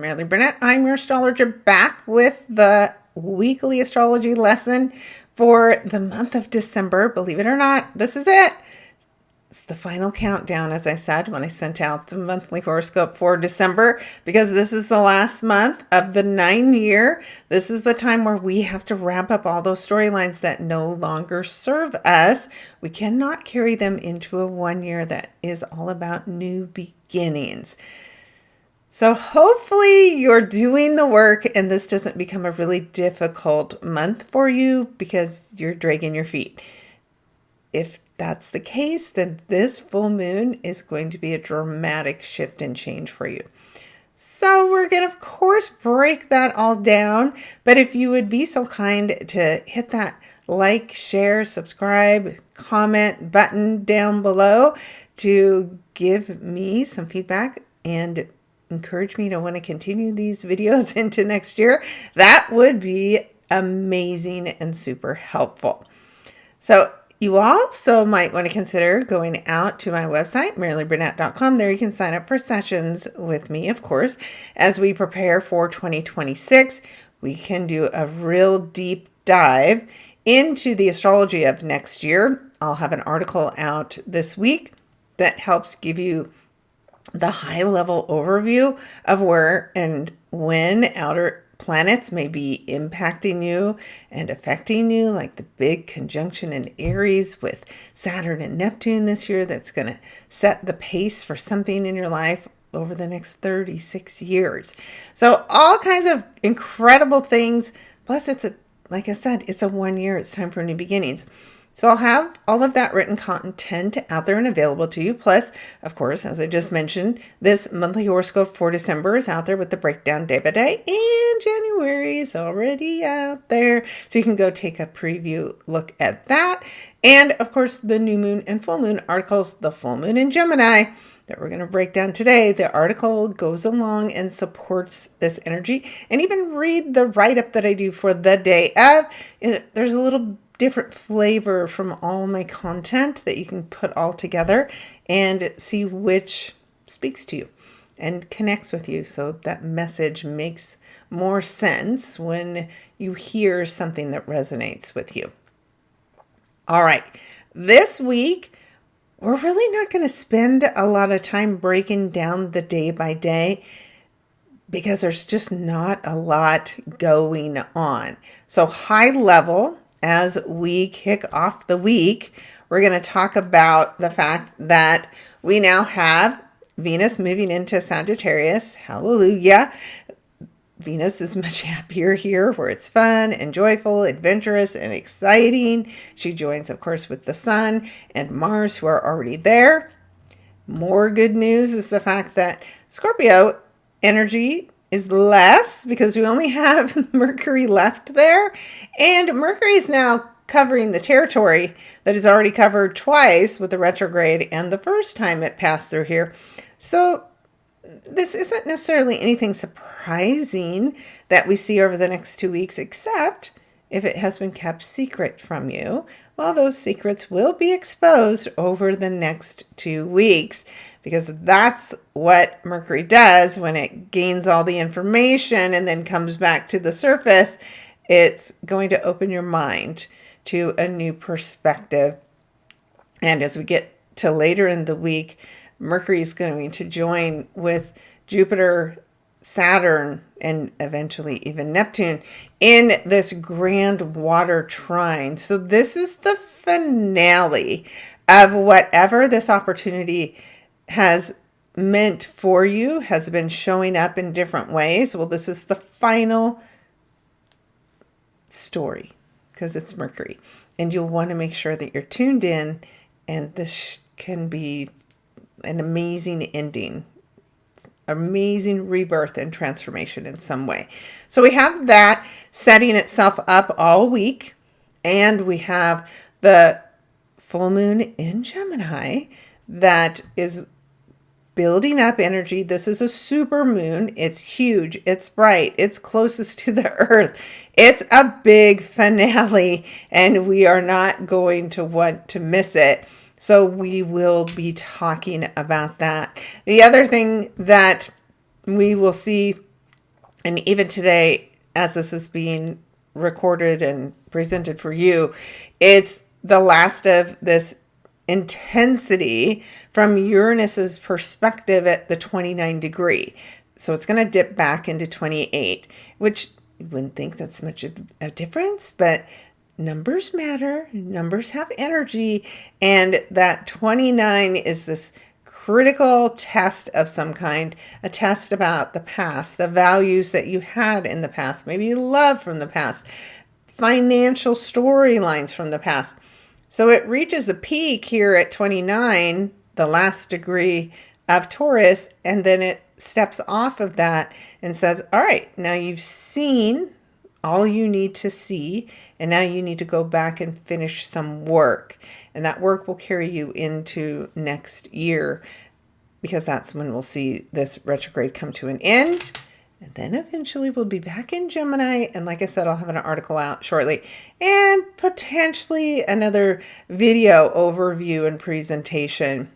Maralee Burnett. I'm your astrologer, back with the weekly astrology lesson for the month of December. Believe it or not, this is it. It's the final countdown, as I said, when I sent out the monthly horoscope for December, because this is the last month of the 9-year. This is the time where we have to wrap up all those storylines that no longer serve us. We cannot carry them into a 1 year that is all about new beginnings. So hopefully you're doing the work and this doesn't become a really difficult month for you because you're dragging your feet. If that's the case, then this full moon is going to be a dramatic shift and change for you. So we're going to, of course, break that all down. But if you would be so kind to hit that like, share, subscribe, comment button down below to give me some feedback and encourage me to want to continue these videos into next year, that would be amazing and super helpful. So you also might want to consider going out to my website, maraleeburnett.com. There you can sign up for sessions with me, of course, as we prepare for 2026. We can do a real deep dive into the astrology of next year. I'll have an article out this week that helps give you the high-level overview of where and when outer planets may be impacting you and affecting you, like the big conjunction in Aries with Saturn and Neptune this year that's going to set the pace for something in your life over the next 36 years. So all kinds of incredible things. Plus, like I said, it's a 1 year. It's time for new beginnings. So I'll have all of that written content out there and available to you. Plus, of course, as I just mentioned, this monthly horoscope for December is out there with the breakdown day by day. And January is already out there. So you can go take a preview look at that. And of course, the new moon and full moon articles, the full moon in Gemini that we're going to break down today. The article goes along and supports this energy. And even read the write-up that I do for the day of. There's a little different flavor from all my content that you can put all together and see which speaks to you and connects with you, so that message makes more sense when you hear something that resonates with you. All right, this week we're really not going to spend a lot of time breaking down the day by day because there's just not a lot going on. So high level, as we kick off the week, we're going to talk about the fact that we now have Venus moving into Sagittarius. Hallelujah. Venus is much happier here, where it's fun and joyful, adventurous, and exciting. She joins, of course, with the Sun and Mars, who are already there. More good news is the fact that Scorpio energy is less because we only have Mercury left there. And Mercury is now covering the territory that is already covered twice with the retrograde and the first time it passed through here. So this isn't necessarily anything surprising that we see over the next 2 weeks, except if it has been kept secret from you. Well, those secrets will be exposed over the next 2 weeks, because that's what Mercury does when it gains all the information and then comes back to the surface. It's going to open your mind to a new perspective. And as we get to later in the week, Mercury is going to join with Jupiter, Saturn, and eventually even Neptune in this grand water trine. So this is the finale of whatever this opportunity has meant for you, has been showing up in different ways. Well, this is the final story because it's Mercury. And you'll want to make sure that you're tuned in, and this can be an amazing ending, amazing rebirth and transformation in some way. So we have that setting itself up all week, and we have the full moon in Gemini that is building up energy. This is a super moon. It's huge. It's bright. It's closest to the earth. It's a big finale, and we are not going to want to miss it. So we will be talking about that. The other thing that we will see And even today, as this is being recorded and presented for you, it's the last of this intensity from Uranus's perspective at the 29 degree. So it's going to dip back into 28, which you wouldn't think that's much of a difference, but numbers matter. Numbers have energy. And that 29 is this critical test of some kind, a test about the past, the values that you had in the past, maybe love from the past, financial storylines from the past. So it reaches a peak here at 29, the last degree of Taurus, and then it steps off of that and says, all right, now you've seen all you need to see, and now you need to go back and finish some work. And that work will carry you into next year, because that's when we'll see this retrograde come to an end. And then eventually we'll be back in Gemini. And like I said, I'll have an article out shortly and potentially another video overview and presentation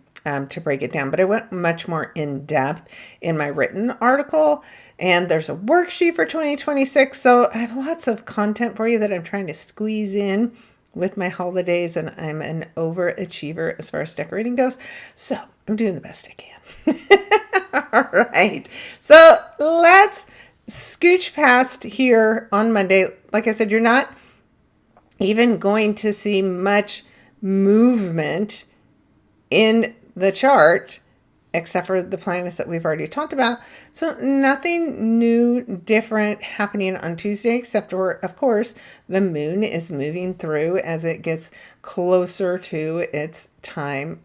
to break it down. But I went much more in depth in my written article. And there's a worksheet for 2026. So I have lots of content for you that I'm trying to squeeze in with my holidays. And I'm an overachiever as far as decorating goes. So I'm doing the best I can. All right. So let's scooch past here on Monday. Like I said, you're not even going to see much movement in the chart, except for the planets that we've already talked about. So nothing new, different happening on Tuesday, except for, of course, the moon is moving through as it gets closer to its time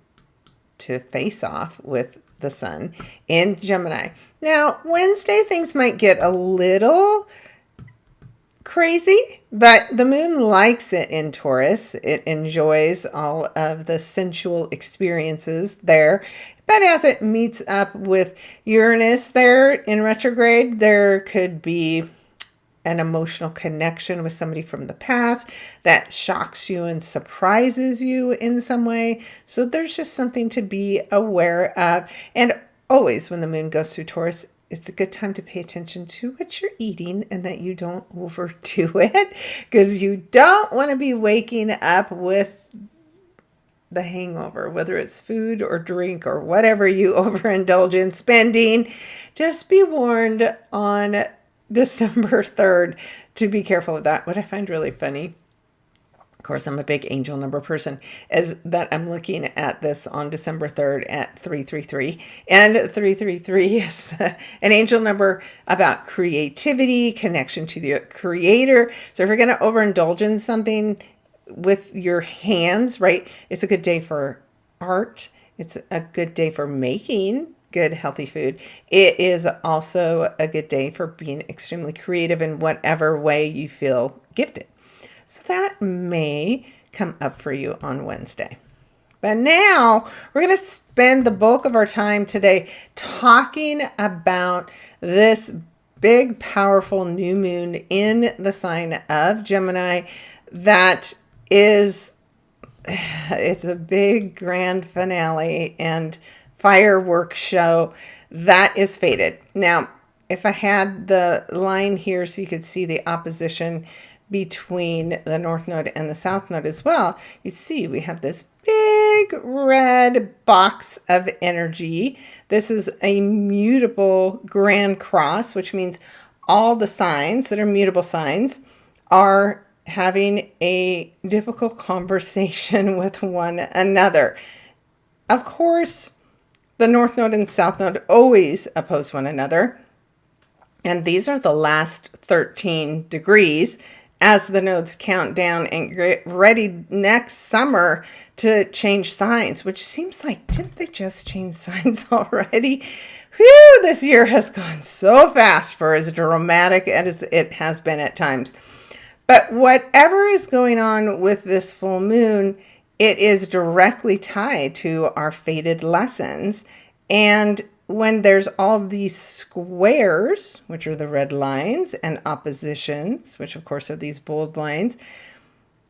to face off with the sun in Gemini. Now, Wednesday, things might get a little crazy, but the moon likes it in Taurus. It enjoys all of the sensual experiences there. But as it meets up with Uranus there in retrograde, there could be an emotional connection with somebody from the past that shocks you and surprises you in some way. So there's just something to be aware of. And always when the moon goes through Taurus, it's a good time to pay attention to what you're eating and that you don't overdo it, because you don't want to be waking up with the hangover, whether it's food or drink or whatever you overindulge in spending. Just be warned on December 3rd to be careful of that. What I find really funny, of course, I'm a big angel number person, is that I'm looking at this on December 3rd at 333. And 333 is an angel number about creativity, connection to the creator. So if you're going to overindulge in something with your hands, right, it's a good day for art. It's a good day for making good, healthy food. It is also a good day for being extremely creative in whatever way you feel gifted. So that may come up for you on Wednesday. But now we're going to spend the bulk of our time today talking about this big, powerful new moon in the sign of Gemini that is, it's a big grand finale and fireworks show that is fated. Now, if I had the line here so you could see the opposition between the North Node and the South Node as well, you see we have this big red box of energy. This is a mutable grand cross, which means all the signs that are mutable signs are having a difficult conversation with one another. Of course, the North Node and South Node always oppose one another. And these are the last 13 degrees as the nodes count down and get ready next summer to change signs, which seems like, didn't they just change signs already? Whew, this year has gone so fast for as dramatic as it has been at times. But whatever is going on with this full moon, it is directly tied to our fated lessons. And when there's all these squares, which are the red lines, and oppositions, which of course are these bold lines,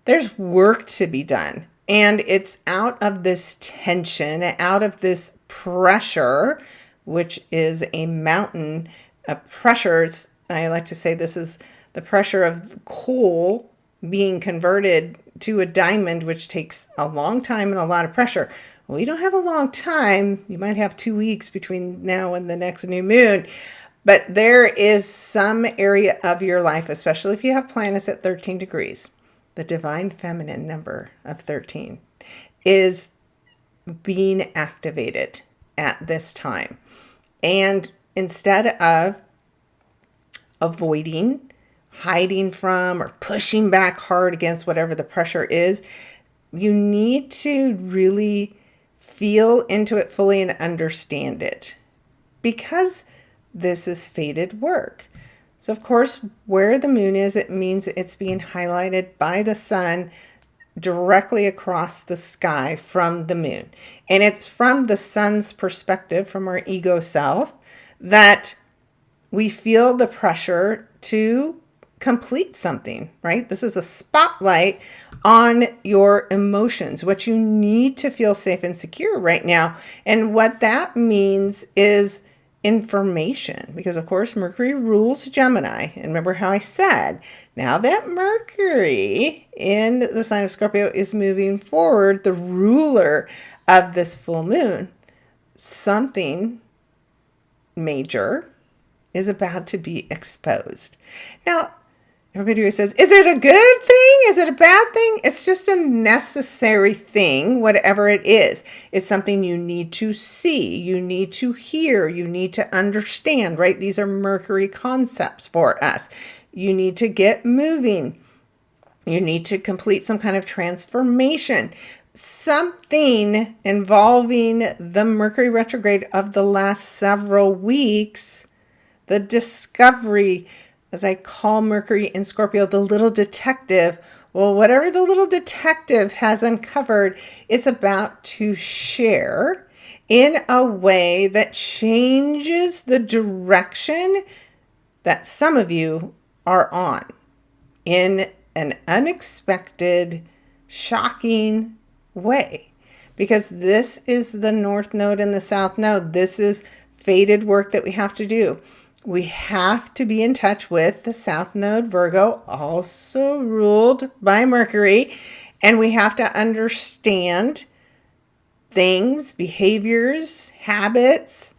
there's work to be done. And it's out of this tension, out of this pressure, which is a mountain of pressures I like to say this is the pressure of coal being converted to a diamond, which takes a long time and a lot of pressure. Well, you don't have a long time. You might have 2 weeks between now and the next new moon. But there is some area of your life, especially if you have planets at 13 degrees, the divine feminine number of 13 is being activated at this time. And instead of avoiding, hiding from, or pushing back hard against whatever the pressure is, you need to really feel into it fully and understand it, because this is fated work. So of course, where the moon is, it means it's being highlighted by the sun directly across the sky from the moon. And it's from the sun's perspective, from our ego self, that we feel the pressure to complete something, right? This is a spotlight on your emotions, what you need to feel safe and secure right now. And what that means is information, because of course Mercury rules Gemini. And remember how I said, now that Mercury in the sign of Scorpio is moving forward, the ruler of this full moon, something major is about to be exposed. Now, everybody always says, is it a good thing? Is it a bad thing? It's just a necessary thing, whatever it is. It's something you need to see, you need to hear, you need to understand, right? These are Mercury concepts for us. You need to get moving. You need to complete some kind of transformation. Something involving the Mercury retrograde of the last several weeks, the discovery, as I call Mercury in Scorpio, the little detective. Well, whatever the little detective has uncovered, it's about to share in a way that changes the direction that some of you are on in an unexpected, shocking way. Because this is the North Node and the South Node. This is fated work that we have to do. We have to be in touch with the South Node, Virgo, also ruled by Mercury. And we have to understand things, behaviors, habits,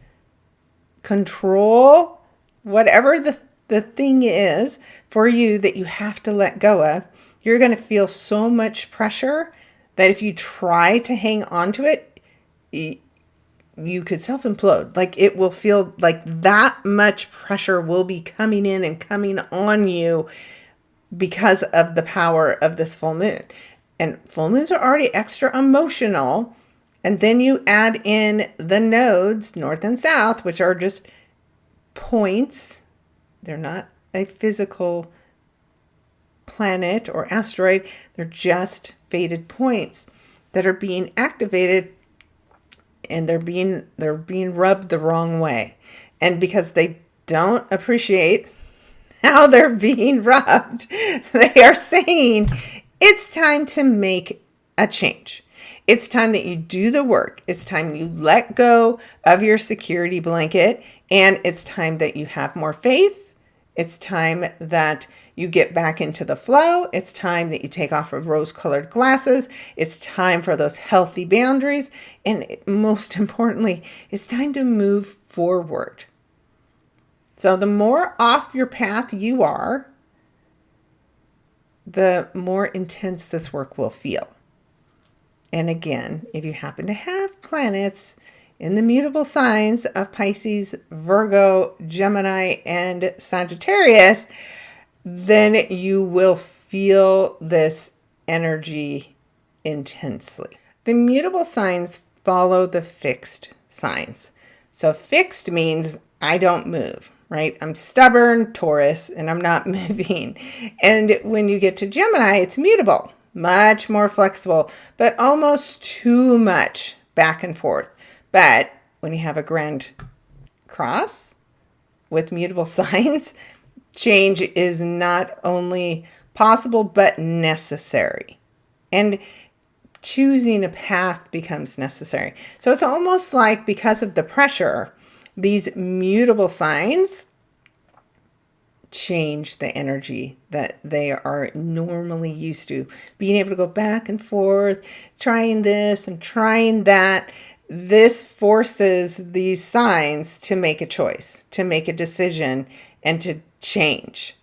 control, whatever the thing is for you that you have to let go of. You're going to feel so much pressure that if you try to hang on to it, you could self-implode. Like, it will feel like that much pressure will be coming in and coming on you because of the power of this full moon. And full moons are already extra emotional. And then you add in the nodes, north and south, which are just points. They're not a physical planet or asteroid. They're just fated points that are being activated, and they're being rubbed the wrong way. And because they don't appreciate how they're being rubbed, they are saying it's time to make a change. It's time that you do the work. It's time you let go of your security blanket, and it's time that you have more faith. It's time that you get back into the flow. It's time that you take off of rose-colored glasses. It's time for those healthy boundaries. And most importantly, it's time to move forward. So the more off your path you are, the more intense this work will feel. And again, if you happen to have planets in the mutable signs of Pisces, Virgo, Gemini, and Sagittarius, then you will feel this energy intensely. The mutable signs follow the fixed signs. So fixed means I don't move, right? I'm stubborn, Taurus, and I'm not moving. And when you get to Gemini, it's mutable, much more flexible, but almost too much back and forth. But when you have a grand cross with mutable signs, change is not only possible, but necessary. And choosing a path becomes necessary. So it's almost like, because of the pressure, these mutable signs change the energy that they are normally used to. Being able to go back and forth, trying this and trying that. This forces these signs to make a choice, to make a decision, and to change.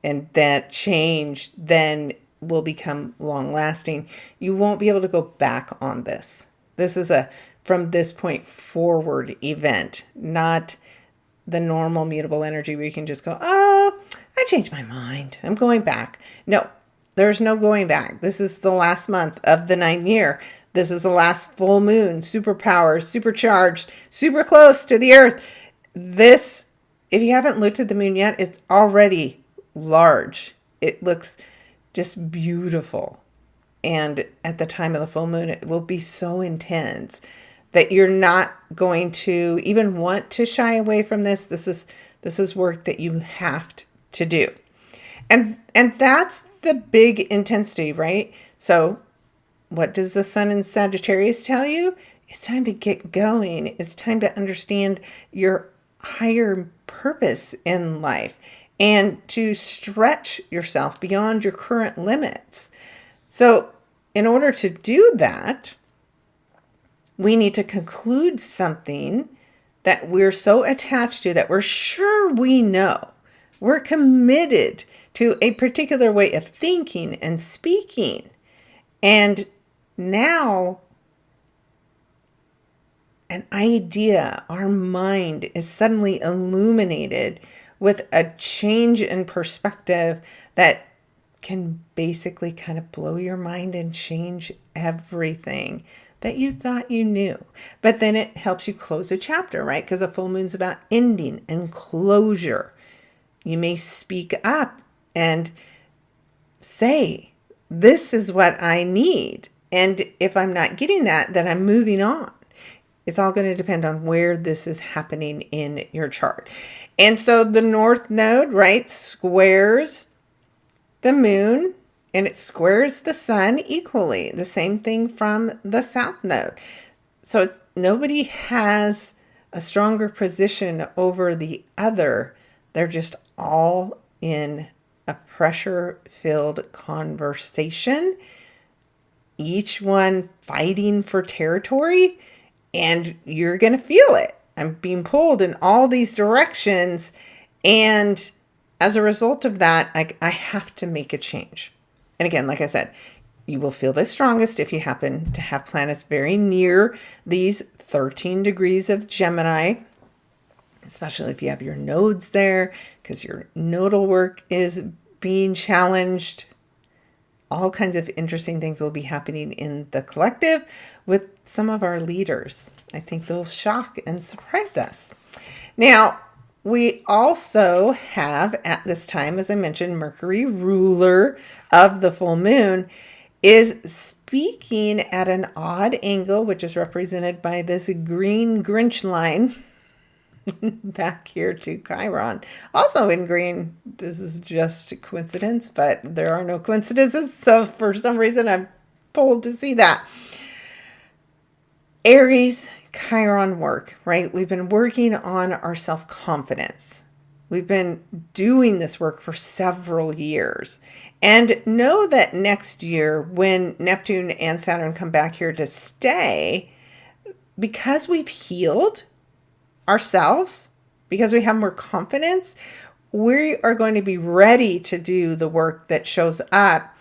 And that change then will become long lasting. You won't be able to go back on this. This is a from this point forward event, not the normal mutable energy where you can just go, oh, I changed my mind, I'm going back. No, there's no going back. This is the last month of the 9th year. This is the last full moon, superpowers, supercharged, super close to the earth. This, if you haven't looked at the moon yet, it's already large. It looks just beautiful. And at the time of the full moon, it will be so intense that you're not going to even want to shy away from this. This is work that you have to do. And that's the big intensity, right? So what does the sun in Sagittarius tell you? It's time to get going. It's time to understand your higher purpose in life and to stretch yourself beyond your current limits. So in order to do that, we need to conclude something that we're so attached to, that we're sure we know. We're committed to a particular way of thinking and speaking. And now an idea, our mind is suddenly illuminated with a change in perspective that can basically kind of blow your mind and change everything that you thought you knew. But then it helps you close a chapter, right? Because a full moon's about ending and closure. You may speak up and say, this is what I need. And if I'm not getting that, then I'm moving on. It's all going to depend on where this is happening in your chart. And so the North Node, right, squares the moon and it squares the sun equally. The same thing from the South Node. So nobody has a stronger position over the other. They're just all in a pressure-filled conversation, each one fighting for territory, and you're going to feel it. I'm being pulled in all these directions, and as a result of that, I have to make a change. And again, like I said, you will feel this strongest if you happen to have planets very near these 13 degrees of Gemini, especially if you have your nodes there, because your nodal work is being challenged. All kinds of interesting things will be happening in the collective with some of our leaders. I think they'll shock and surprise us. Now, we also have at this time, as I mentioned, Mercury, ruler of the full moon, is speaking at an odd angle, which is represented by this green Grinch line back here to Chiron. Also in green. This is just a coincidence, but there are no coincidences. So for some reason, I'm pulled to see that. Aries, Chiron work, right? We've been working on our self-confidence. We've been doing this work for several years. And know that next year, when Neptune and Saturn come back here to stay, because we've healed ourselves, because we have more confidence, we are going to be ready to do the work that shows up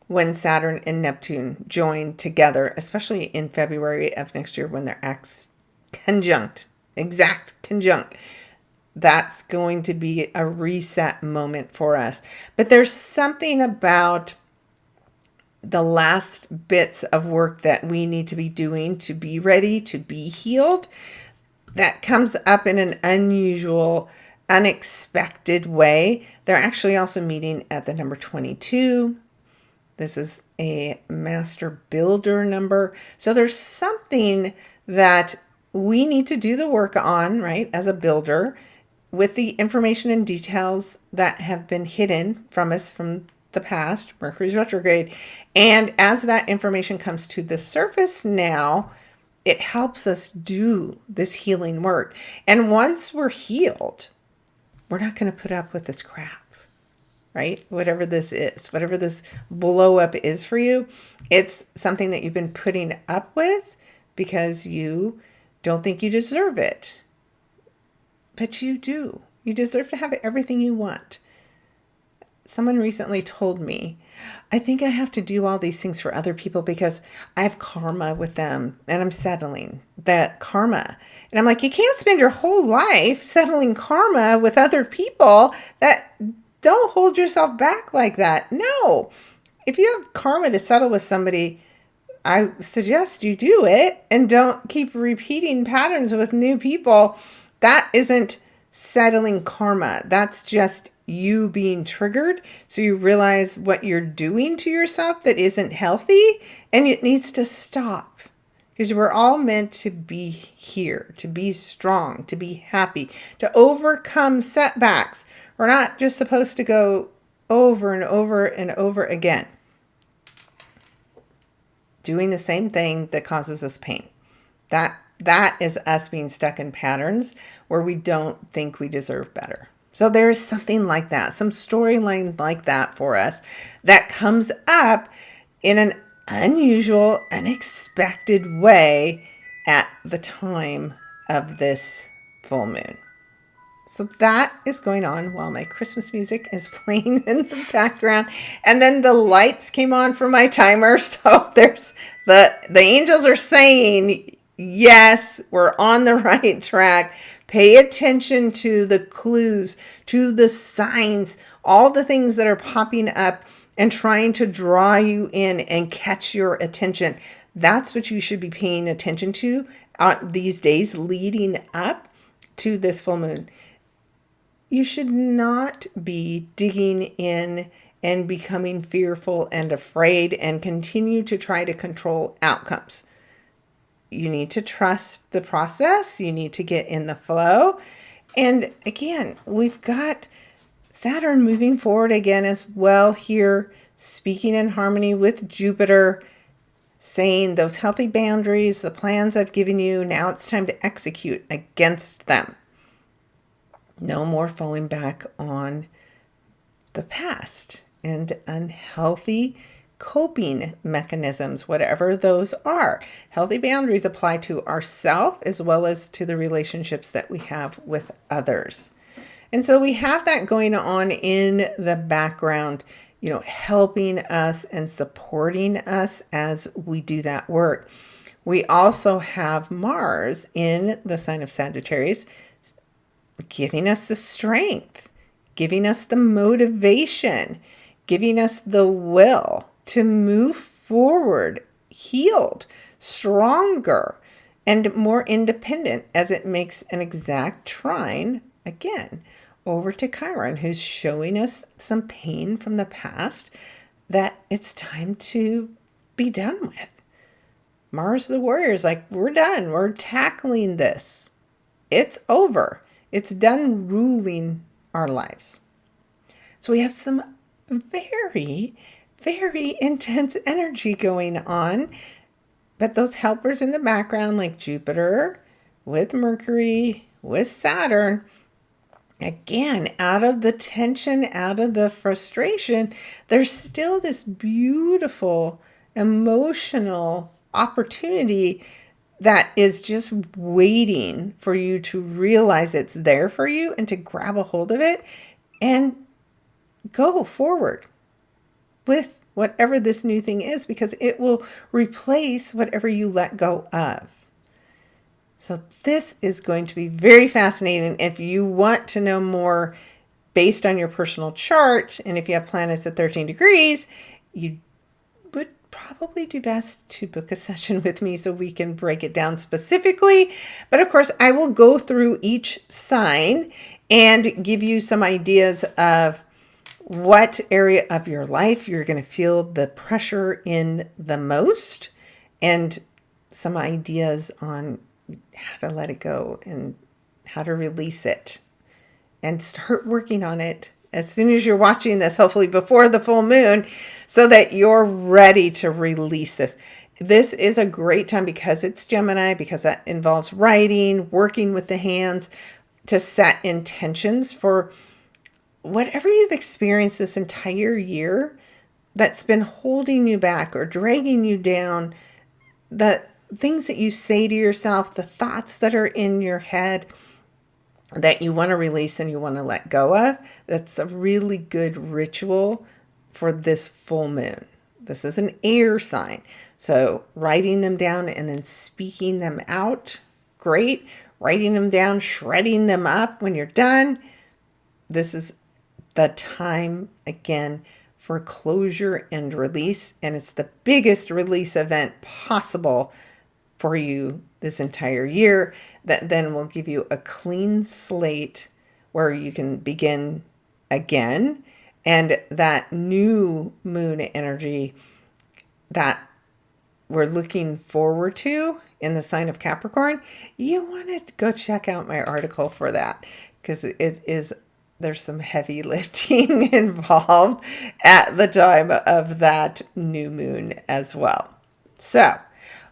when Saturn and Neptune join together, especially in February of next year when they're exact conjunct. That's going to be a reset moment for us. But there's something about the last bits of work that we need to be doing to be ready, to be healed, that comes up in an unusual, unexpected way. They're actually also meeting at the number 22. This is a master builder number. So there's something that we need to do the work on, right, as a builder, with the information and details that have been hidden from us from the past, Mercury's retrograde. And as that information comes to the surface now, it helps us do this healing work. And once we're healed, we're not going to put up with this crap. right? Whatever this is, whatever this blow up is for you, it's something that you've been putting up with because you don't think you deserve it. But you do. You deserve to have everything you want. Someone recently told me, I think I have to do all these things for other people because I have karma with them and I'm settling that karma. And I'm like, you can't spend your whole life settling karma with other people. That don't hold yourself back like that. No. If you have karma to settle with somebody, I suggest you do it and don't keep repeating patterns with new people. That isn't settling karma. That's just you being triggered. So you realize what you're doing to yourself that isn't healthy and it needs to stop. Because we're all meant to be here, to be strong, to be happy, to overcome setbacks. We're not just supposed to go over and over and over again, doing the same thing that causes us pain. That is us being stuck in patterns where we don't think we deserve better. So there is something like that, some storyline like that for us that comes up in an unusual, unexpected way at the time of this full moon. So that is going on while my Christmas music is playing in the background. And then the lights came on for my timer. So there's the angels are saying, yes, we're on the right track. Pay attention to the clues, to the signs, all the things that are popping up and trying to draw you in and catch your attention. That's what you should be paying attention to these days leading up to this full moon. You should not be digging in and becoming fearful and afraid and continue to try to control outcomes. You need to trust the process. You need to get in the flow. And again, we've got Saturn moving forward again as well here, speaking in harmony with Jupiter, saying those healthy boundaries, the plans I've given you, now it's time to execute against them. No more falling back on the past and unhealthy coping mechanisms, whatever those are. Healthy boundaries apply to ourselves as well as to the relationships that we have with others. And so we have that going on in the background, helping us and supporting us as we do that work. We also have Mars in the sign of Sagittarius, giving us the strength, giving us the motivation, giving us the will to move forward, healed, stronger, and more independent as it makes an exact trine, again, over to Chiron, who's showing us some pain from the past that it's time to be done with. Mars the warrior is like, we're done. We're tackling this. It's over. It's done ruling our lives. So we have some very, very intense energy going on. But those helpers in the background, like Jupiter, with Mercury, with Saturn, again, out of the tension, out of the frustration, there's still this beautiful, emotional opportunity that is just waiting for you to realize it's there for you and to grab a hold of it and go forward with whatever this new thing is, because it will replace whatever you let go of. So this is going to be very fascinating. If you want to know more based on your personal chart, and if you have planets at 13 degrees, you would probably do best to book a session with me so we can break it down specifically. But of course, I will go through each sign and give you some ideas of what area of your life you're going to feel the pressure in the most, and some ideas on how to let it go and how to release it and start working on it as soon as you're watching this, hopefully before the full moon, so that you're ready to release this. This is a great time because it's Gemini, because that involves writing, working with the hands, to set intentions for whatever you've experienced this entire year that's been holding you back or dragging you down, the things that you say to yourself, the thoughts that are in your head that you want to release and you want to let go of, that's a really good ritual for this full moon. This is an air sign. So writing them down and then speaking them out, great. Writing them down, shredding them up when you're done. This is the time, again, for closure and release. And it's the biggest release event possible for you this entire year that then will give you a clean slate where you can begin again. And that new moon energy that we're looking forward to in the sign of Capricorn, you want to go check out my article for that, because there's some heavy lifting involved at the time of that new moon as well. So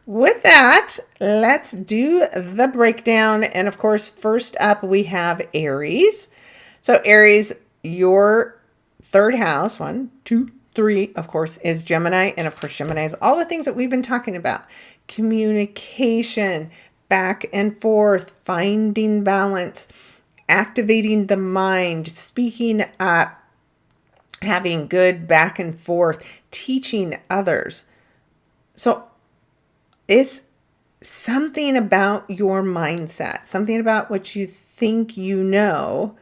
with that, let's do the breakdown. And of course, first up, we have Aries. So Aries, your third house, 1, 2, 3, of course, is Gemini. And of course, Gemini is all the things that we've been talking about. Communication, back and forth, finding balance, activating the mind, speaking up, having good back and forth, teaching others. So it's something about your mindset, something about what you think you know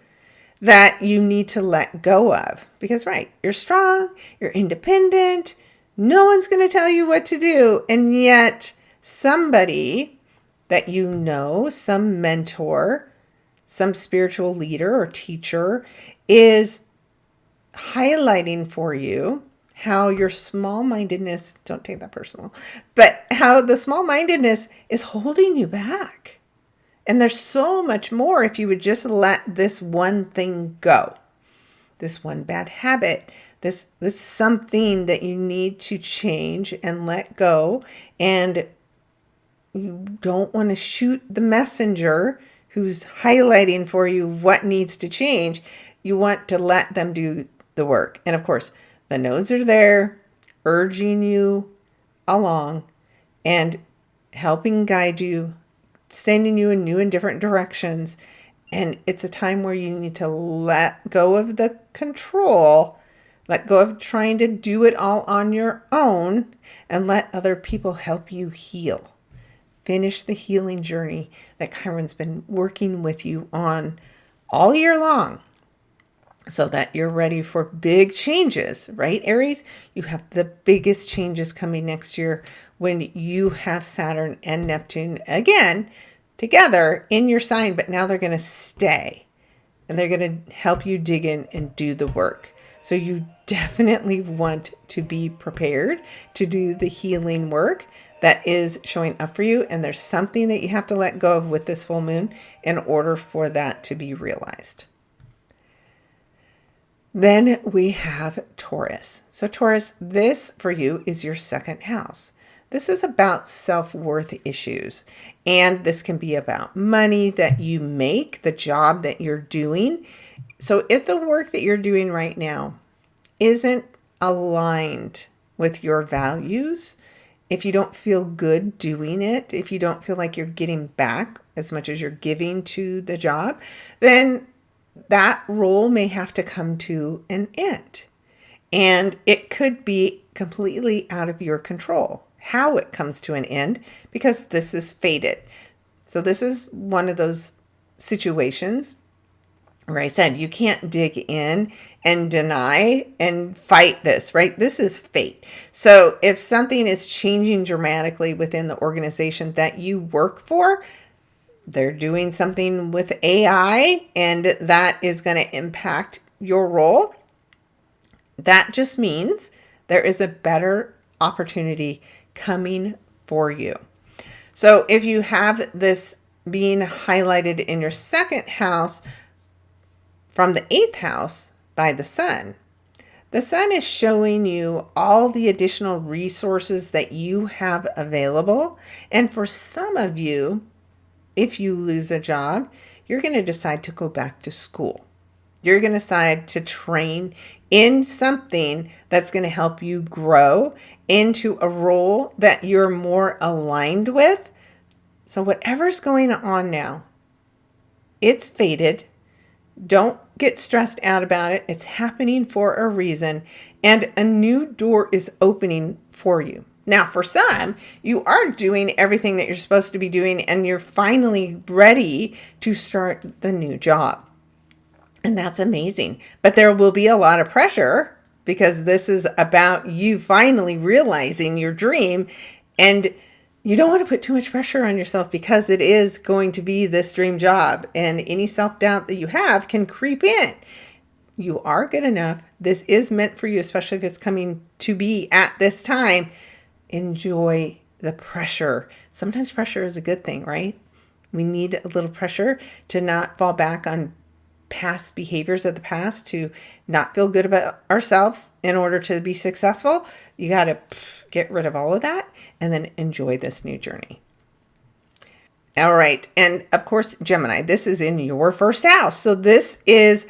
that you need to let go of. Because, right, you're strong, you're independent, no one's going to tell you what to do. And yet somebody that you know, some mentor, some spiritual leader or teacher is highlighting for you how your small-mindedness, don't take that personal, but how the small-mindedness is holding you back. And there's so much more if you would just let this one thing go. This one bad habit, this something that you need to change and let go. And you don't want to shoot the messenger who's highlighting for you what needs to change. You want to let them do the work. And of course, the nodes are there urging you along and helping guide you, sending you in new and different directions. And it's a time where you need to let go of the control, let go of trying to do it all on your own, and let other people help you heal. Finish the healing journey that Chiron's been working with you on all year long, so that you're ready for big changes, right, Aries? You have the biggest changes coming next year when you have Saturn and Neptune again together in your sign, but now they're going to stay and they're going to help you dig in and do the work. So you definitely want to be prepared to do the healing work that is showing up for you. And there's something that you have to let go of with this full moon in order for that to be realized. Then we have Taurus. So Taurus, this for you is your second house. This is about self-worth issues. And this can be about money that you make, the job that you're doing. So if the work that you're doing right now isn't aligned with your values, if you don't feel good doing it, if you don't feel like you're getting back as much as you're giving to the job, then that role may have to come to an end. And it could be completely out of your control how it comes to an end, because this is fated. So this is one of those situations where I said you can't dig in and deny and fight this, right? This is fate. So if something is changing dramatically within the organization that you work for, they're doing something with AI and that is going to impact your role. That just means there is a better opportunity coming for you. So if you have this being highlighted in your second house from the 8th house by the sun is showing you all the additional resources that you have available. And for some of you, if you lose a job, you're going to decide to go back to school. You're going to decide to train in something that's going to help you grow into a role that you're more aligned with. So whatever's going on now, it's fated. Don't get stressed out about it. It's happening for a reason, and a new door is opening for you. Now, for some, you are doing everything that you're supposed to be doing, and you're finally ready to start the new job. And that's amazing. But there will be a lot of pressure because this is about you finally realizing your dream. And you don't want to put too much pressure on yourself because it is going to be this dream job. And any self-doubt that you have can creep in. You are good enough. This is meant for you, especially if it's coming to be at this time. Enjoy the pressure. Sometimes pressure is a good thing, right? We need a little pressure to not fall back on past behaviors of the past, to not feel good about ourselves in order to be successful. You got to get rid of all of that and then enjoy this new journey. All right. And of course, Gemini, this is in your first house. So this is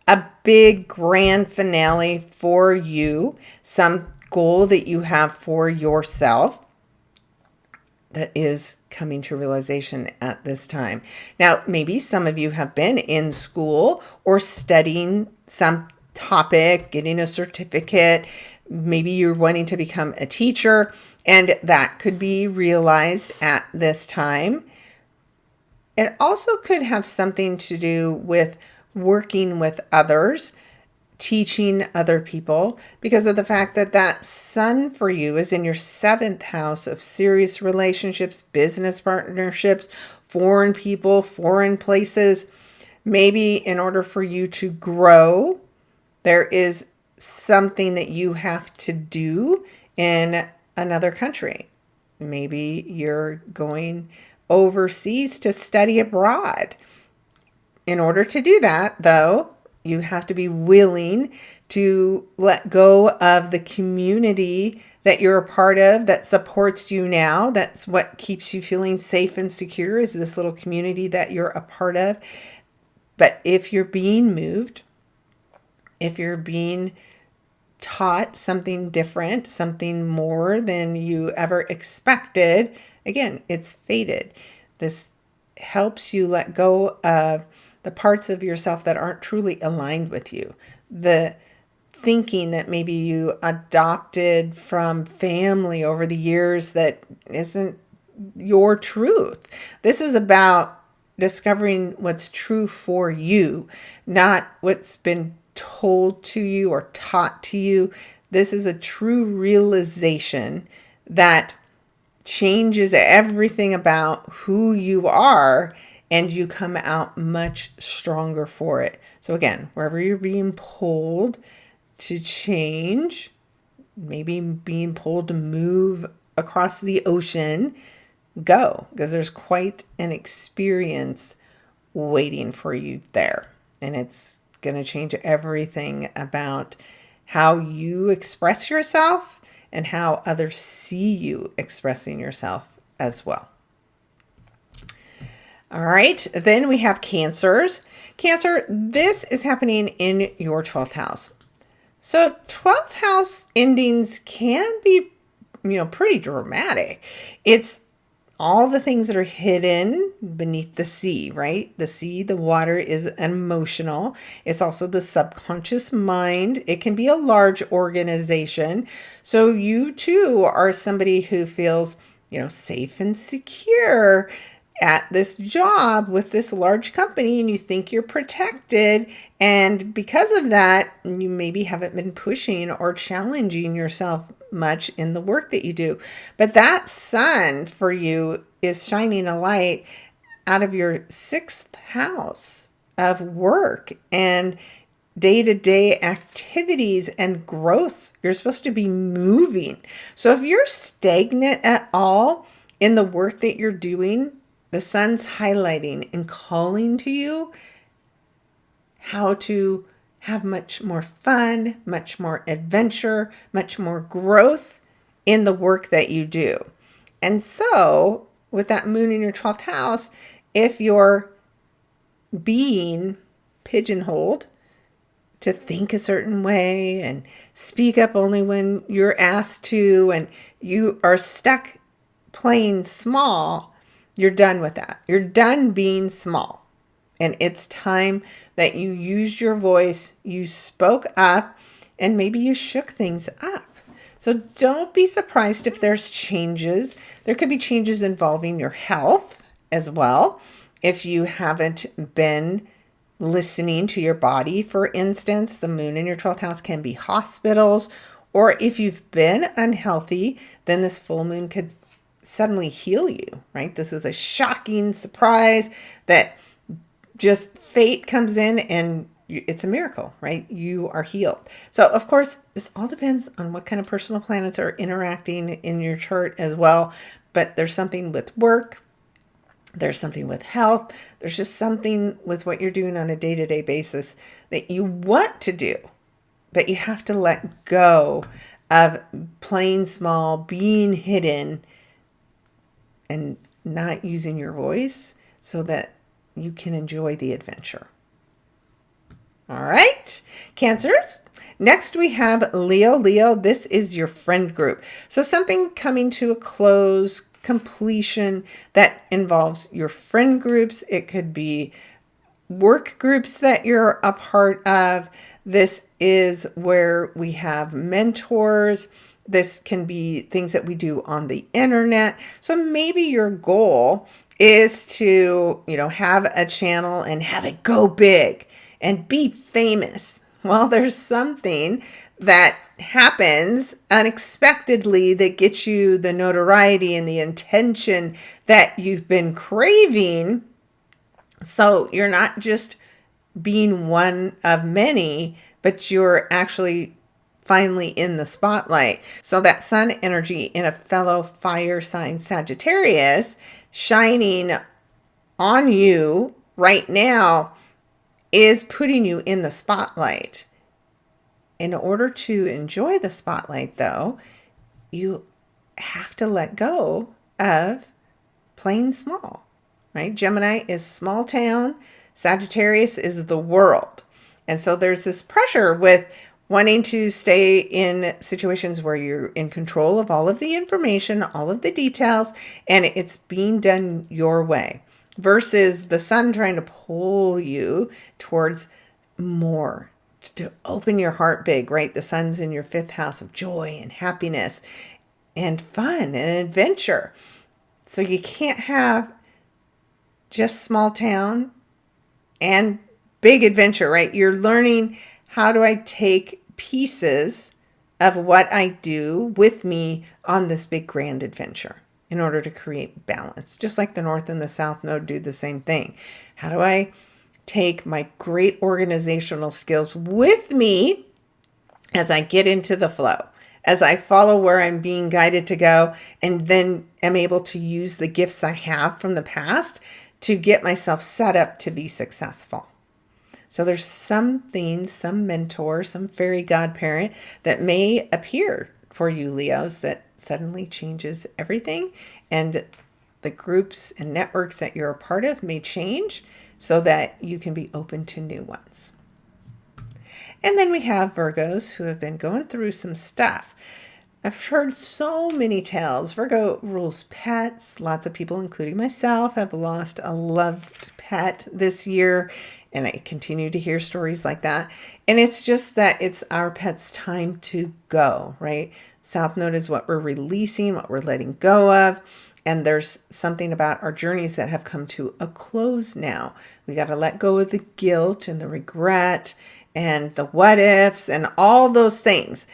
a big grand finale for you, some goal that you have for yourself that is coming to realization at this time. Now, maybe some of you have been in school or studying some topic, getting a certificate. Maybe you're wanting to become a teacher, and that could be realized at this time. It also could have something to do with working with others, teaching other people, because of the fact that that sun for you is in your 7th house of serious relationships, business partnerships, foreign people, foreign places. Maybe in order for you to grow, there is something that you have to do in another country. Maybe you're going overseas to study abroad. In order to do that, though, you have to be willing to let go of the community that you're a part of that supports you now. That's what keeps you feeling safe and secure, is this little community that you're a part of. But if you're being moved, if you're being taught something different, something more than you ever expected, again, it's fated. This helps you let go of the parts of yourself that aren't truly aligned with you. The thinking that maybe you adopted from family over the years that isn't your truth. This is about discovering what's true for you, not what's been told to you or taught to you. This is a true realization that changes everything about who you are, and you come out much stronger for it. So again, wherever you're being pulled to change, maybe being pulled to move across the ocean, go, because there's quite an experience waiting for you there. And it's going to change everything about how you express yourself and how others see you expressing yourself as well. All right, then we have Cancers. Cancer, this is happening in your 12th house. So 12th house endings can be, pretty dramatic. It's all the things that are hidden beneath the sea, right? The sea, the water is emotional. It's also the subconscious mind. It can be a large organization. So you too are somebody who feels, safe and secure at this job with this large company, and you think you're protected. And because of that, you maybe haven't been pushing or challenging yourself much in the work that you do. But that sun for you is shining a light out of your 6th house of work and day-to-day activities and growth. You're supposed to be moving. So if you're stagnant at all in the work that you're doing, the sun's highlighting and calling to you how to have much more fun, much more adventure, much more growth in the work that you do. And so with that moon in your 12th house, if you're being pigeonholed to think a certain way and speak up only when you're asked to, and you are stuck playing small, you're done with that. You're done being small. And it's time that you used your voice, you spoke up, and maybe you shook things up. So don't be surprised if there's changes. There could be changes involving your health as well. If you haven't been listening to your body, for instance, the moon in your 12th house can be hospitals. Or if you've been unhealthy, then this full moon could suddenly heal you, right? This is a shocking surprise that just fate comes in and it's a miracle, right? You are healed. So of course, this all depends on what kind of personal planets are interacting in your chart as well. But there's something with work, there's something with health, there's just something with what you're doing on a day-to-day basis that you want to do, but you have to let go of playing small, being hidden, and not using your voice so that you can enjoy the adventure. All right, Cancers. Next we have Leo. Leo, this is your friend group. So something coming to a close, completion that involves your friend groups. It could be work groups that you're a part of. This is where we have mentors. This can be things that we do on the internet. So maybe your goal is to, have a channel and have it go big and be famous. Well, there's something that happens unexpectedly that gets you the notoriety and the attention that you've been craving. So you're not just being one of many, but you're actually finally in the spotlight. So that sun energy in a fellow fire sign Sagittarius shining on you right now is putting you in the spotlight. In order to enjoy the spotlight, though, you have to let go of playing small, right? Gemini is small town. Sagittarius is the world. And so there's this pressure with wanting to stay in situations where you're in control of all of the information, all of the details, and it's being done your way versus the sun trying to pull you towards more, to open your heart big, right? The sun's in your 5th house of joy and happiness and fun and adventure. So you can't have just small town and big adventure, right? You're learning, how do I take pieces of what I do with me on this big grand adventure in order to create balance? Just like the North and the South Node do the same thing. How do I take my great organizational skills with me as I get into the flow, as I follow where I'm being guided to go, and then am able to use the gifts I have from the past to get myself set up to be successful? So there's something, some mentor, some fairy godparent that may appear for you, Leos, that suddenly changes everything. And the groups and networks that you're a part of may change so that you can be open to new ones. And then we have Virgos who have been going through some stuff. I've heard so many tales. Virgo rules pets. Lots of people, including myself, have lost a loved pet this year. And I continue to hear stories like that. And it's just that it's our pet's time to go, right? South Node is what we're releasing, what we're letting go of. And there's something about our journeys that have come to a close now. We got to let go of the guilt and the regret and the what ifs and all those things.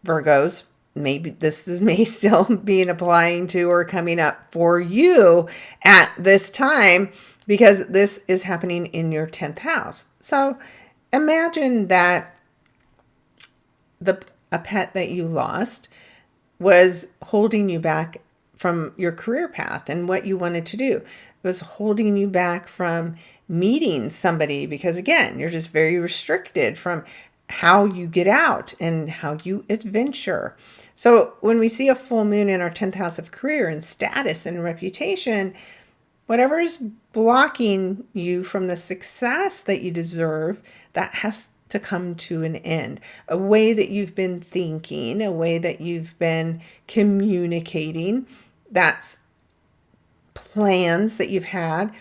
Virgos, maybe may still be applying to or coming up for you at this time, because this is happening in your 10th house. So imagine that a pet that you lost was holding you back from your career path and what you wanted to do. It was holding you back from meeting somebody because, again, you're just very restricted from how you get out and how you adventure. So when we see a full moon in our 10th house of career and status and reputation, whatever's blocking you from the success that you deserve, that has to come to an end. A way that you've been thinking, a way that you've been communicating, that's plans that you've had.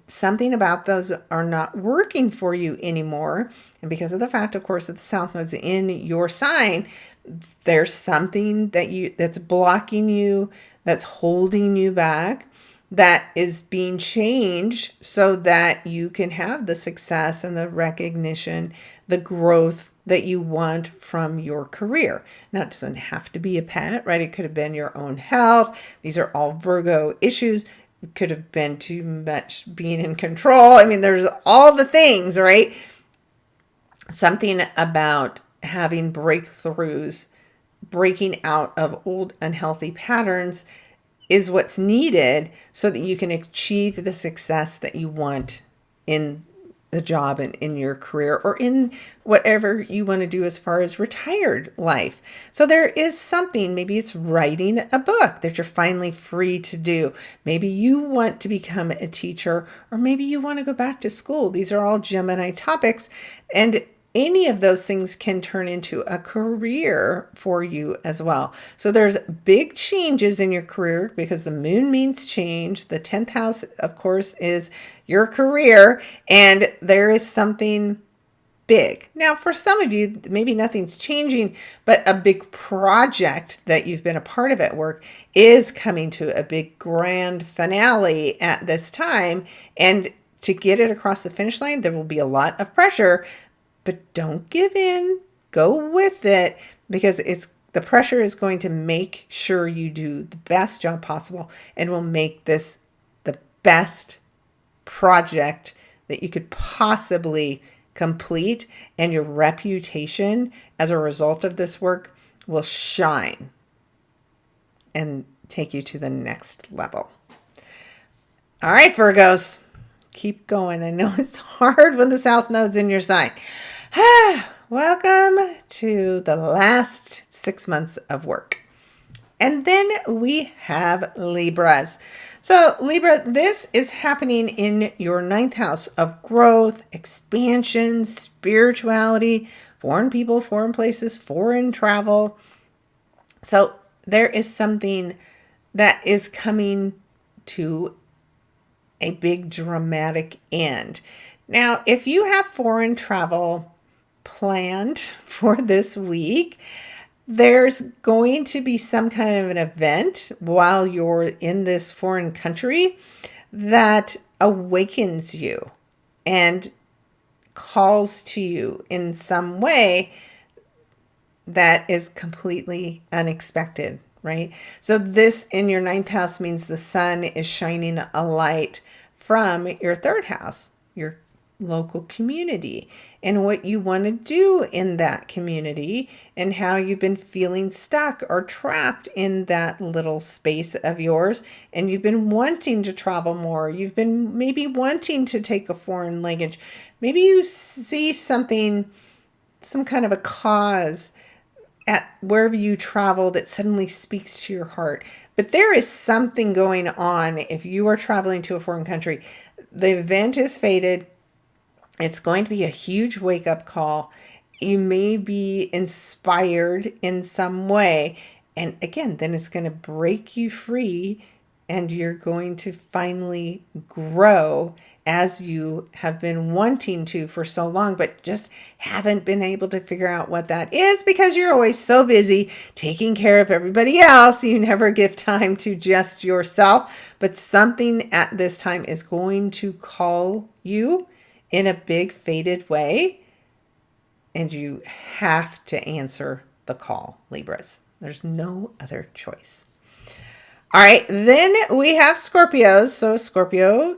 Something about those are not working for you anymore. And because of the fact, of course, that the South Node's in your sign, there's something that's blocking you, that's holding you back, that is being changed so that you can have the success and the recognition, the growth that you want from your career. Now, it doesn't have to be a pet, right? It could have been your own health. These are all Virgo issues. It could have been too much being in control. I mean, there's all the things, right? Something about having breakthroughs, breaking out of old unhealthy patterns is what's needed so that you can achieve the success that you want in the job and in your career, or in whatever you want to do as far as retired life. So there is something, maybe it's writing a book that you're finally free to do. Maybe you want to become a teacher, or maybe you want to go back to school. These are all Gemini topics, and any of those things can turn into a career for you as well. So there's big changes in your career because the moon means change. The 10th house, of course, is your career, and there is something big. Now, for some of you, maybe nothing's changing, but a big project that you've been a part of at work is coming to a big grand finale at this time. And to get it across the finish line, there will be a lot of pressure. But don't give in, go with it, because the pressure is going to make sure you do the best job possible and will make this the best project that you could possibly complete. And your reputation as a result of this work will shine and take you to the next level. All right, Virgos, keep going. I know it's hard when the South Node's in your sign. Welcome to the last 6 months of work. And then we have Libras. So Libra, this is happening in your 9th house of growth, expansion, spirituality, foreign people, foreign places, foreign travel. So there is something that is coming to a big dramatic end. Now, if you have foreign travel planned for this week, there's going to be some kind of an event while you're in this foreign country that awakens you and calls to you in some way that is completely unexpected, right? So this in your 9th house means the sun is shining a light from your 3rd house, your local community, and what you want to do in that community, and how you've been feeling stuck or trapped in that little space of yours, and you've been wanting to travel more. You've been maybe wanting to take a foreign language. Maybe you see something, some kind of a cause at wherever you travel that suddenly speaks to your heart. But there is something going on if you are traveling to a foreign country. The event is fated. It's going to be a huge wake-up call. You may be inspired in some way. And again, then it's going to break you free, and you're going to finally grow as you have been wanting to for so long, but just haven't been able to figure out what that is because you're always so busy taking care of everybody else. You never give time to just yourself. But something at this time is going to call you in a big fated way, and you have to answer the call, Libras. There's no other choice. All right, then we have Scorpios. So Scorpio,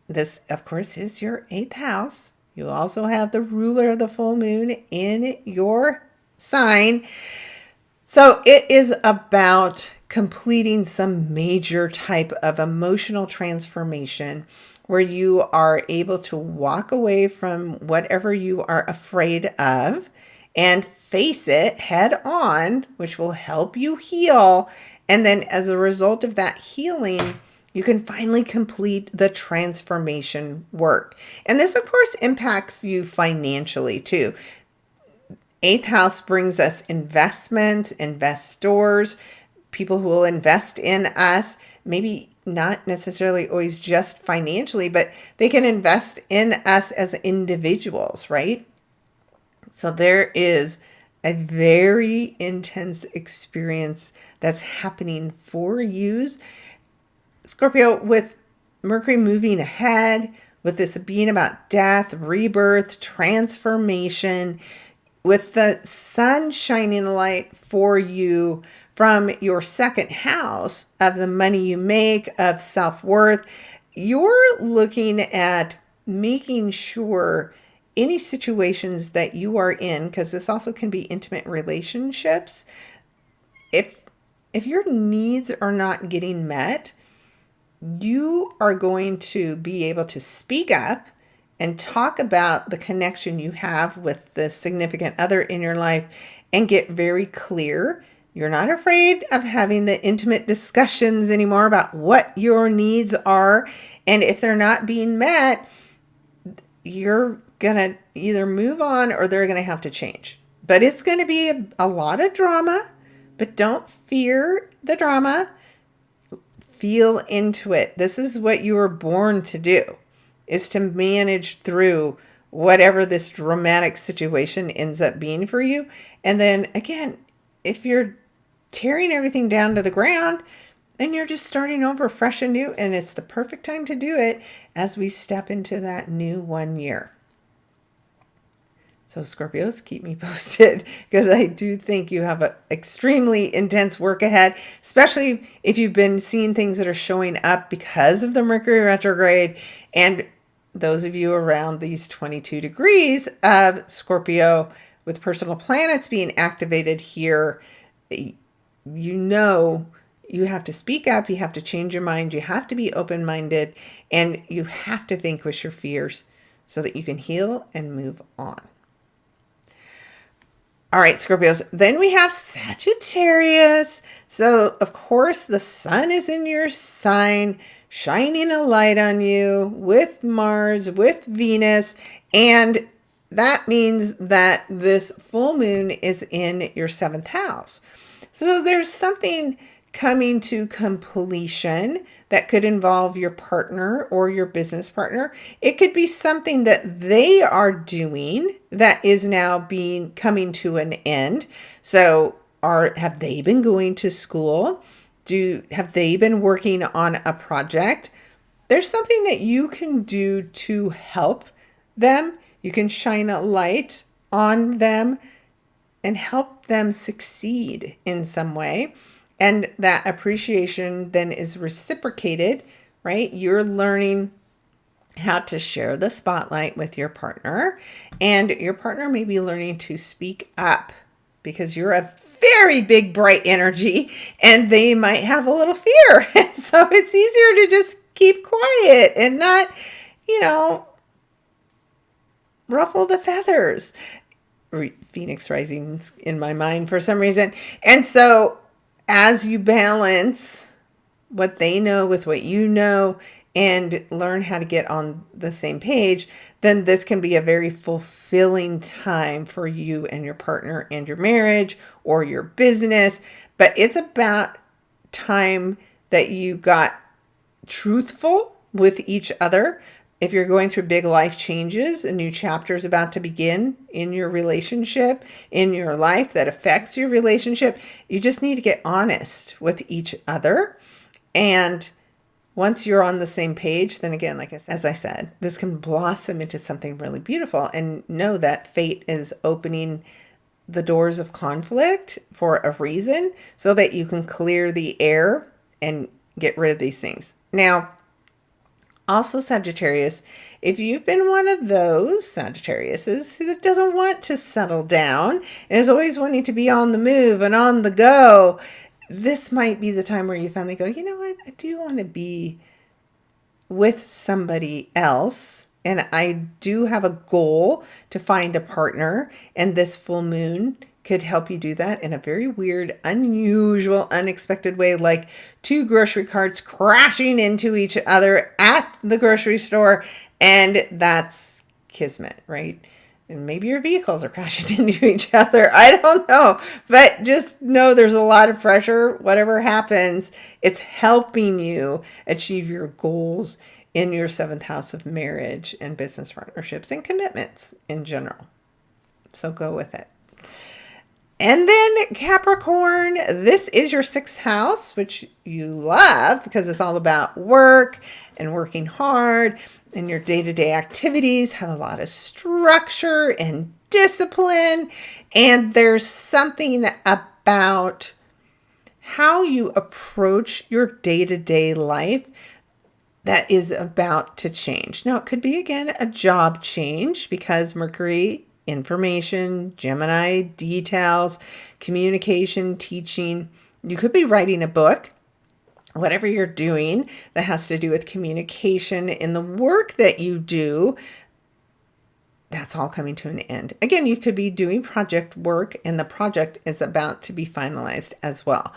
this, of course, is your 8th house. You also have the ruler of the full moon in your sign. So it is about completing some major type of emotional transformation where you are able to walk away from whatever you are afraid of and face it head on, which will help you heal. And then as a result of that healing, You can finally complete the transformation work. And this, of course, impacts you financially too. Eighth house brings us investments, investors, people who will invest in us, maybe not necessarily always just financially, but they can invest in us as individuals, right? So there is a very intense experience that's happening for you, Scorpio, with Mercury moving ahead, with this being about death, rebirth, transformation, with the sun shining a light for you from your second house of the money you make, of self-worth. You're looking at making sure any situations that you are in, because this also can be intimate relationships, if your needs are not getting met, you are going to be able to speak up and talk about the connection you have with the significant other in your life and get very clear. You're not afraid of having the intimate discussions anymore about what your needs are. And if they're not being met, you're going to either move on or they're going to have to change. But it's going to be a lot of drama, but don't fear the drama. Feel into it. This is what you were born to do, is to manage through whatever this dramatic situation ends up being for you. And then again, if you're tearing everything down to the ground, then you're just starting over fresh and new. And it's the perfect time to do it as we step into that new 1 year. So Scorpios, keep me posted, because I do think you have an extremely intense work ahead, especially if you've been seeing things that are showing up because of the Mercury retrograde. And those of you around these 22 degrees of Scorpio with personal planets being activated here, you know you have to speak up, you have to change your mind, you have to be open-minded, and you have to vanquish your fears so that you can heal and move on. All right, Scorpios, then we have Sagittarius. So, of course, the sun is in your sign, shining a light on you with Mars, with Venus, and that means that this full moon is in your seventh house. So there's something coming to completion that could involve your partner or your business partner. It could be something that they are doing that is now coming to an end. So have they been going to school? Have they been working on a project? There's something that you can do to help them. You can shine a light on them and help them succeed in some way. And that appreciation then is reciprocated, right? You're learning how to share the spotlight with your partner, and your partner may be learning to speak up because you're a very big, bright energy and they might have a little fear. So it's easier to just keep quiet and not, ruffle the feathers. Phoenix rising in my mind for some reason. And so as you balance what they know with what you know and learn how to get on the same page, then this can be a very fulfilling time for you and your partner and your marriage or your business. But it's about time that you got truthful with each other. If you're going through big life changes, a new chapter is about to begin in your relationship, in your life that affects your relationship, you just need to get honest with each other. And once you're on the same page, then again, as I said, this can blossom into something really beautiful. And know that fate is opening the doors of conflict for a reason so that you can clear the air and get rid of these things. Now, also, Sagittarius, if you've been one of those Sagittariuses that doesn't want to settle down and is always wanting to be on the move and on the go, this might be the time where you finally go, you know what, I do want to be with somebody else. And I do have a goal to find a partner. And this full moon could help you do that in a very weird, unusual, unexpected way, like two grocery carts crashing into each other at the grocery store. And that's kismet, right? And maybe your vehicles are crashing into each other. I don't know. But just know there's a lot of pressure. Whatever happens, it's helping you achieve your goals in your 7th house of marriage and business partnerships and commitments in general. So go with it. And then Capricorn, this is your 6th house, which you love because it's all about work and working hard, and your day-to-day activities have a lot of structure and discipline. And there's something about how you approach your day-to-day life that is about to change. Now, it could be, again, a job change because Mercury, information, Gemini, details, communication, teaching. You could be writing a book, whatever you're doing that has to do with communication in the work that you do. That's all coming to an end. Again, you could be doing project work and the project is about to be finalized as well.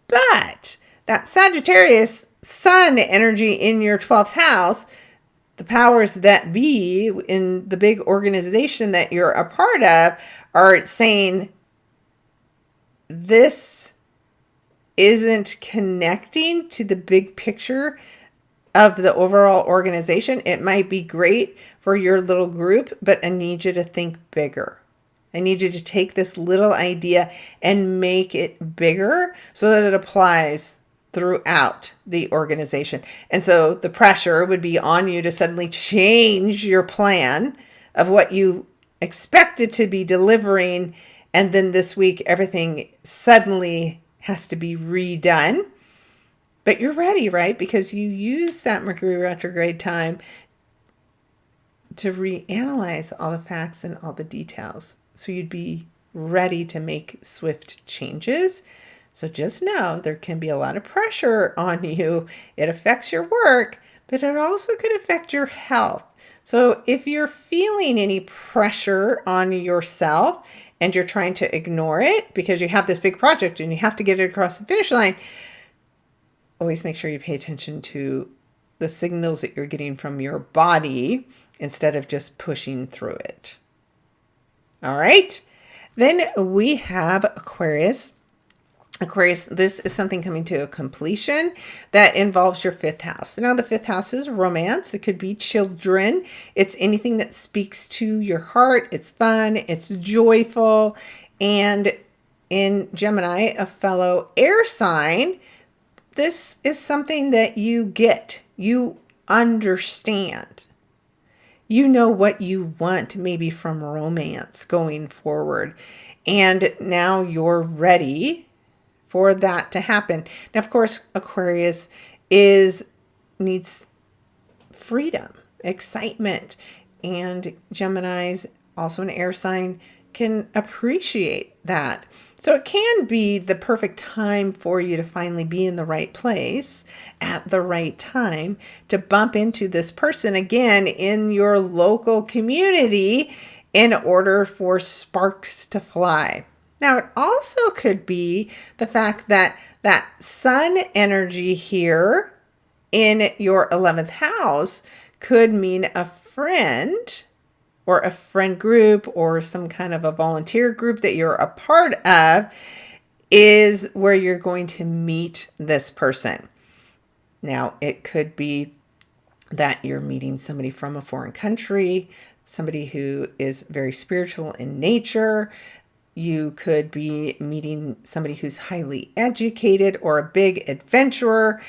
But that Sagittarius sun energy in your 12th house, the powers that be in the big organization that you're a part of are saying this isn't connecting to the big picture of the overall organization. It might be great for your little group, but I need you to think bigger. I need you to take this little idea and make it bigger so that it applies throughout the organization. And so the pressure would be on you to suddenly change your plan of what you expected to be delivering. And then this week, everything suddenly has to be redone. But you're ready, right? Because you use that Mercury retrograde time to reanalyze all the facts and all the details. So you'd be ready to make swift changes. So just know there can be a lot of pressure on you. It affects your work, but it also could affect your health. So if you're feeling any pressure on yourself and you're trying to ignore it because you have this big project and you have to get it across the finish line, always make sure you pay attention to the signals that you're getting from your body instead of just pushing through it. All right. Then we have Aquarius. Aquarius, this is something coming to a completion that involves your 5th house. Now, the 5th house is romance. It could be children. It's anything that speaks to your heart. It's fun. It's joyful. And in Gemini, a fellow air sign, this is something that you get. You understand. You know what you want maybe from romance going forward. And now you're ready for that to happen. Now, of course, Aquarius needs freedom, excitement, and Gemini's, also an air sign, can appreciate that. So it can be the perfect time for you to finally be in the right place at the right time to bump into this person again in your local community in order for sparks to fly. Now, it also could be the fact that that sun energy here in your 11th house could mean a friend or a friend group or some kind of a volunteer group that you're a part of is where you're going to meet this person. Now, it could be that you're meeting somebody from a foreign country, somebody who is very spiritual in nature. You could be meeting somebody who's highly educated or a big adventurer.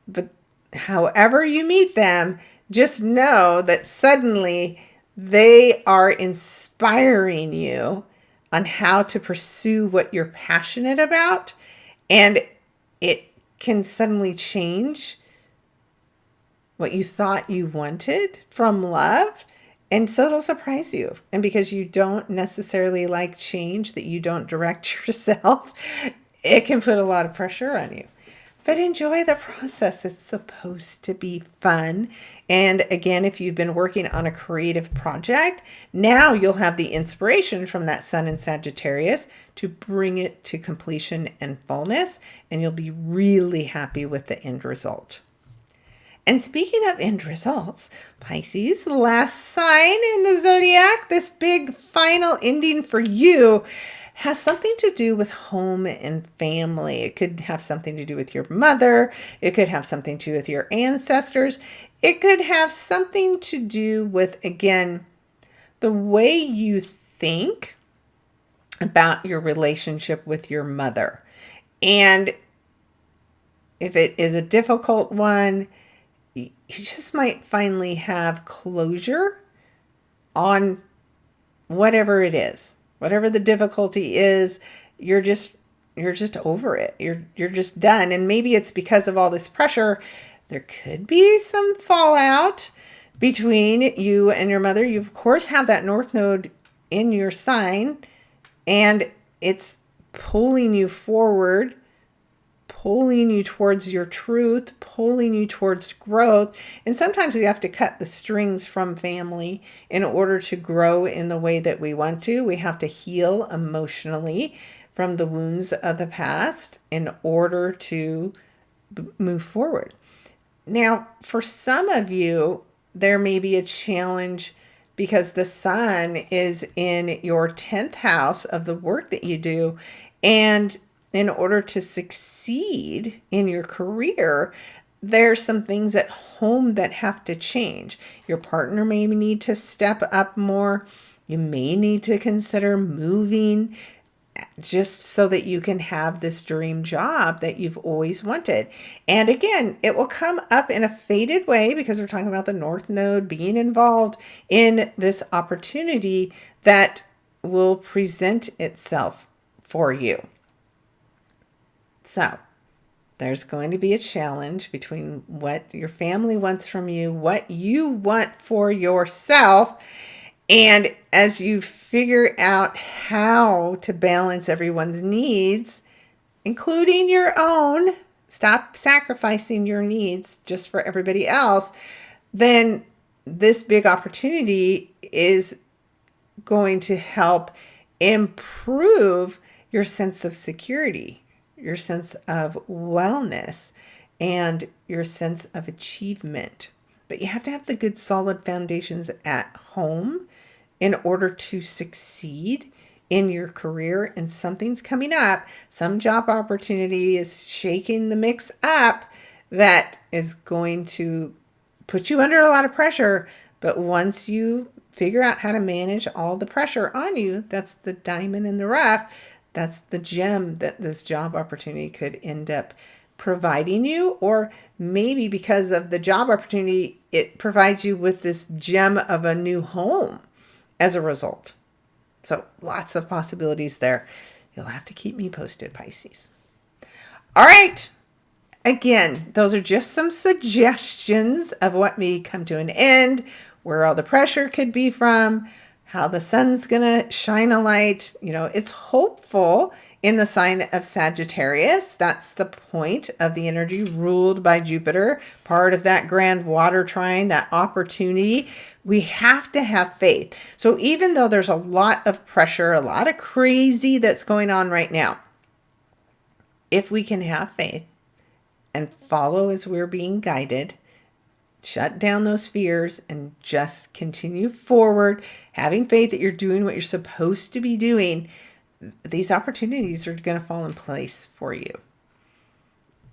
But however you meet them, just know that suddenly they are inspiring you on how to pursue what you're passionate about. And it can suddenly change what you thought you wanted from love. And so it'll surprise you. And because you don't necessarily like change, that you don't direct yourself, it can put a lot of pressure on you. but enjoy the process. It's supposed to be fun. And again, if you've been working on a creative project, now you'll have the inspiration from that sun in Sagittarius to bring it to completion and fullness, and you'll be really happy with the end result. And speaking of end results, Pisces, the last sign in the zodiac, this big final ending for you has something to do with home and family. It could have something to do with your mother. It could have something to do with your ancestors. It could have something to do with, again, the way you think about your relationship with your mother. And if it is a difficult one, you just might finally have closure on whatever it is. Whatever the difficulty is, you're just over it. You're just done. And maybe it's because of all this pressure. There could be some fallout between you and your mother. You of course have that North Node in your sign, and it's pulling you forward, pulling you towards your truth, pulling you towards growth. And sometimes we have to cut the strings from family in order to grow in the way that we want to. We have to heal emotionally from the wounds of the past in order to move forward. Now, for some of you, there may be a challenge because the sun is in your 10th house of the work that you do. And in order to succeed in your career, there's some things at home that have to change. Your partner may need to step up more. You may need to consider moving just so that you can have this dream job that you've always wanted. And again, it will come up in a faded way because we're talking about the North Node being involved in this opportunity that will present itself for you. So there's going to be a challenge between what your family wants from you, what you want for yourself. And as you figure out how to balance everyone's needs, including your own, stop sacrificing your needs just for everybody else, then this big opportunity is going to help improve your sense of security, your sense of wellness, and your sense of achievement. But you have to have the good solid foundations at home in order to succeed in your career. And something's coming up. Some job opportunity is shaking the mix up that is going to put you under a lot of pressure. But once you figure out how to manage all the pressure on you, that's the diamond in the rough. That's the gem that this job opportunity could end up providing you. Or maybe because of the job opportunity, it provides you with this gem of a new home as a result. So lots of possibilities there. You'll have to keep me posted, Pisces. All right. Again, those are just some suggestions of what may come to an end, where all the pressure could be from, how the sun's going to shine a light. You know, it's hopeful in the sign of Sagittarius. That's the point of the energy ruled by Jupiter, part of that grand water trine, that opportunity. We have to have faith. So even though there's a lot of pressure, a lot of crazy that's going on right now, if we can have faith and follow as we're being guided, shut down those fears and just continue forward, having faith that you're doing what you're supposed to be doing, these opportunities are going to fall in place for you.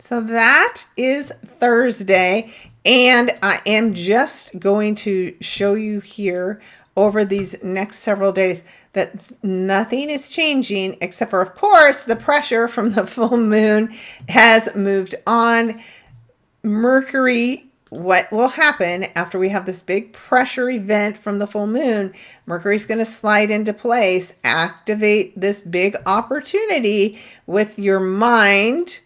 So that is Thursday, and I am just going to show you here over these next several days that nothing is changing except for, of course, the pressure from the full moon has moved on. Mercury, what will happen after we have this big pressure event from the full moon? Mercury's going to slide into place, activate this big opportunity with your mind,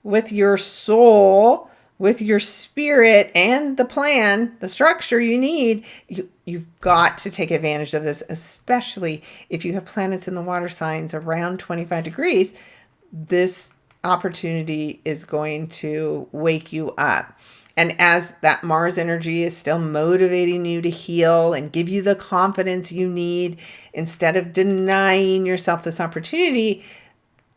with your soul, with your spirit, and the plan, the structure you need. You've got to take advantage of this, especially if you have planets in the water signs around 25 degrees. This opportunity is going to wake you up. And as that Mars energy is still motivating you to heal and give you the confidence you need, instead of denying yourself this opportunity,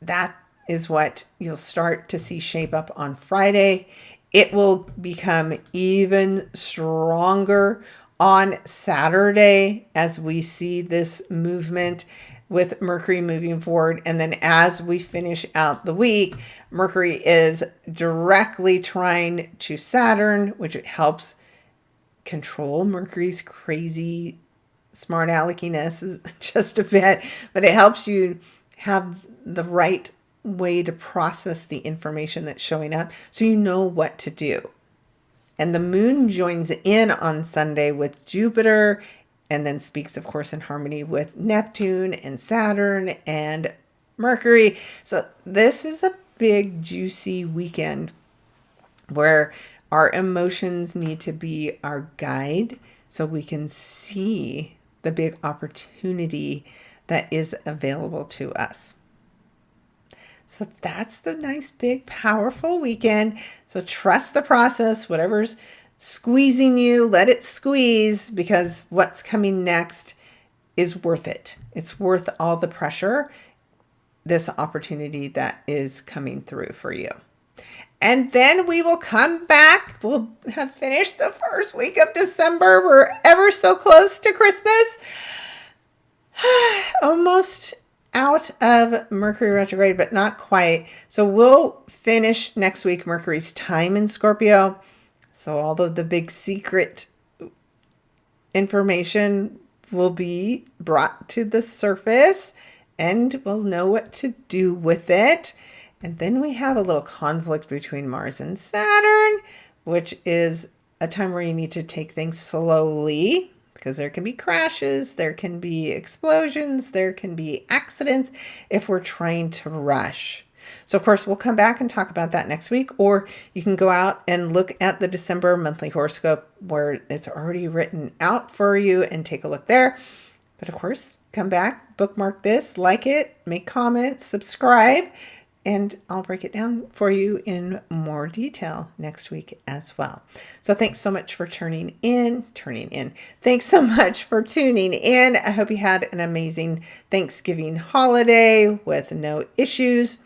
that is what you'll start to see shape up on Friday. It will become even stronger on Saturday as we see this movement with Mercury moving forward. And then as we finish out the week, Mercury is directly trine to Saturn, which helps control Mercury's crazy smart aleckiness just a bit, but it helps you have the right way to process the information that's showing up so you know what to do. And the moon joins in on Sunday with Jupiter, and then speaks, of course, in harmony with Neptune and Saturn and Mercury. So this is a big, juicy weekend where our emotions need to be our guide so we can see the big opportunity that is available to us. So that's the nice, big, powerful weekend. So trust the process, whatever's squeezing you, let it squeeze, because what's coming next is worth it. It's worth all the pressure, this opportunity that is coming through for you. And then we will come back. We'll have finished the first week of December. We're ever so close to Christmas. Almost out of Mercury retrograde, but not quite. So we'll finish next week Mercury's time in Scorpio. So all of the big secret information will be brought to the surface and we'll know what to do with it. And then we have a little conflict between Mars and Saturn, which is a time where you need to take things slowly because there can be crashes, there can be explosions, there can be accidents if we're trying to rush. So, of course, we'll come back and talk about that next week, or you can go out and look at the December monthly horoscope where it's already written out for you and take a look there. But, of course, come back, bookmark this, like it, make comments, subscribe, and I'll break it down for you in more detail next week as well. So thanks so much for turning in. Thanks so much for tuning in. I hope you had an amazing Thanksgiving holiday with no issues,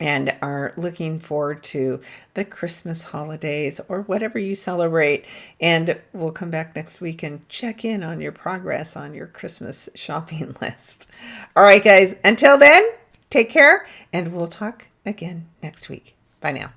and are looking forward to the Christmas holidays or whatever you celebrate. And we'll come back next week and check in on your progress on your Christmas shopping list. All right, guys, until then, take care, and we'll talk again next week. Bye now.